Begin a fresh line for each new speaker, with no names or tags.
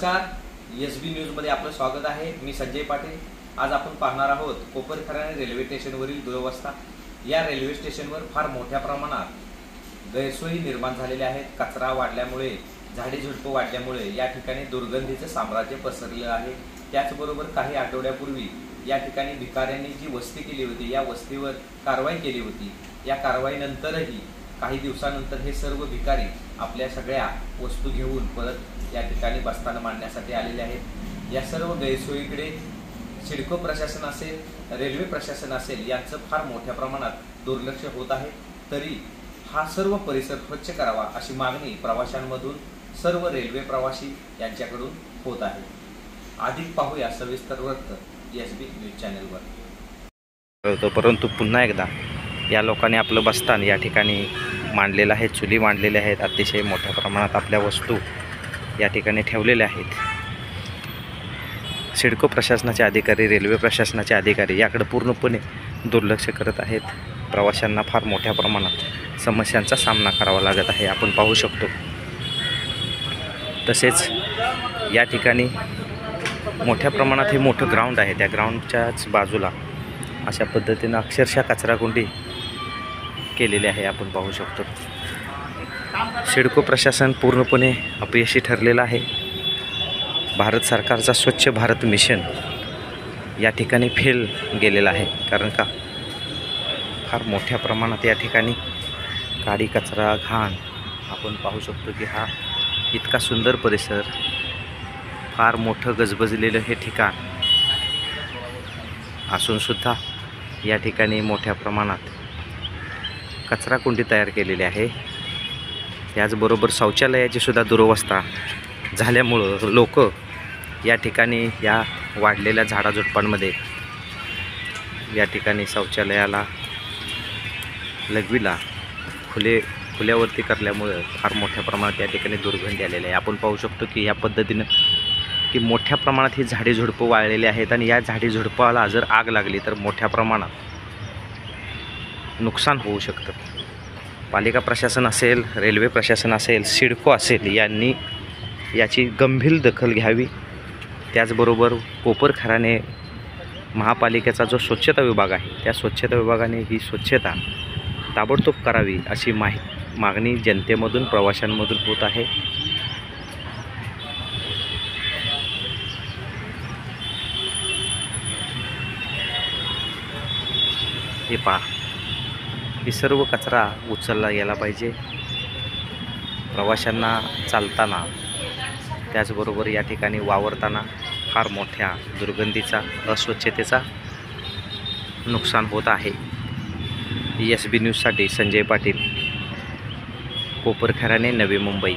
नमस्कार, SB न्यूजमध्ये आपलं स्वागत आहे। मी संजय पाटील। आज आपण पाहणार आहोत कोपरखैरणे रेल्वे स्टेशनवरील दुरवस्था। या रेल्वे स्टेशनवर फार मोठ्या प्रमाणात गैरसोयी निर्माण झालेल्या आहेत। कचरा वाढल्यामुळे, झाडी झुडपं वाढल्यामुळे या ठिकाणी दुर्गंधीचे साम्राज्य पसरले आहे। त्याचबरोबर काही आठवड्यापूर्वी या ठिकाणी भिकाऱ्यांनी जी वस्ती केली होती, या वस्तीवर कारवाई केली होती। या कारवाईनंतरही काही दिवसानंतर हे सर्व भिकारी आपल्या सगळ्या वस्तू घेऊन परत या ठिकाणी बस्तान मांडण्यासाठी आलेले आहेत। या सर्व गैरसोयीकडे सिडको प्रशासन असेल, रेल्वे प्रशासन असेल यांचं फार मोठ्या प्रमाणात दुर्लक्ष होत आहे। तरी हा सर्व परिसर स्वच्छ करावा अशी मागणी प्रवाशांमधून सर्व रेल्वे प्रवासी यांच्याकडून होत आहे। अधिक पाहूया सविस्तर वृत्त SB न्यूज चॅनलवर।
परंतु पुन्हा एकदा या लोकांनी आपलं बस्तान या ठिकाणी मांडलेलं आहे। चुली मांडलेल्या आहेत। अतिशय मोठ्या प्रमाणात आपल्या वस्तू या ठिकाणी ठेवलेल्या आहेत। सिडको प्रशासनाचे अधिकारी, रेल्वे प्रशासनाचे अधिकारी याकडे पूर्णपणे दुर्लक्ष करत आहेत। प्रवाशांना फार मोठ्या प्रमाणात समस्यांचा सामना करावा लागत आहे, आपण पाहू शकतो। तसेच या ठिकाणी मोठ्या प्रमाणात हे मोठं ग्राउंड आहे। त्या ग्राउंडच्याच बाजूला अशा पद्धतीनं अक्षरशः कचराकुंडी केलेली आहे, आपण पाहू शकतो। सिडको प्रशासन पूर्णपणे अपयशी ठरलेलं आहे। भारत सरकारचा स्वच्छ भारत मिशन या ठिकाणी फेल गेलेला आहे। कारण का फार मोठ्या प्रमाणात या ठिकाणी काडी, कचरा, घाण आपण पाहू शकतो की हा इतका सुंदर परिसर, फार मोठं गजबजलेलं हे ठिकाण असूनसुद्धा या ठिकाणी मोठ्या प्रमाणात कचराकुंडी तयार केलेली आहे। त्याचबरोबर शौचालयाची सुद्धा दुरवस्था झाल्यामुळं लोक या ठिकाणी या वाढलेल्या झाडाझुडपांमध्ये या ठिकाणी शौचालयाला लगविला खुल्यावरती करल्यामुळं फार मोठ्या प्रमाणात या ठिकाणी दुर्गंधी आलेली आहे। आपण पाहू शकतो की या पद्धतीनं की मोठ्या प्रमाणात ही झाडी झुडपं वाळलेली आहेत आणि या झाडी झुडपाला जर आग लागली तर मोठ्या प्रमाणात नुकसान होऊ शकतं। पालिका प्रशासन असेल, रेल्वे प्रशासन असेल, सिडको असेल यांनी याची गंभीर दखल घ्यावी। त्याचबरोबर कोपरखैरणे महापालिकेचा जो स्वच्छता विभाग आहे, त्या स्वच्छता विभागाने ही स्वच्छता ताबडतोब करावी अशी मागणी जनतेमधून, प्रवाशांमधून होत आहे। हे पहा, ही सर्व कचरा उचलला गेला पाहिजे। प्रवाशांना चालताना, त्याचबरोबर या ठिकाणी वावरताना फार मोठ्या दुर्गंधीचा, अस्वच्छतेचा नुकसान होत आहे। SB न्यूजसाठी संजय पाटील, कोपरखैरणे, नवी मुंबई।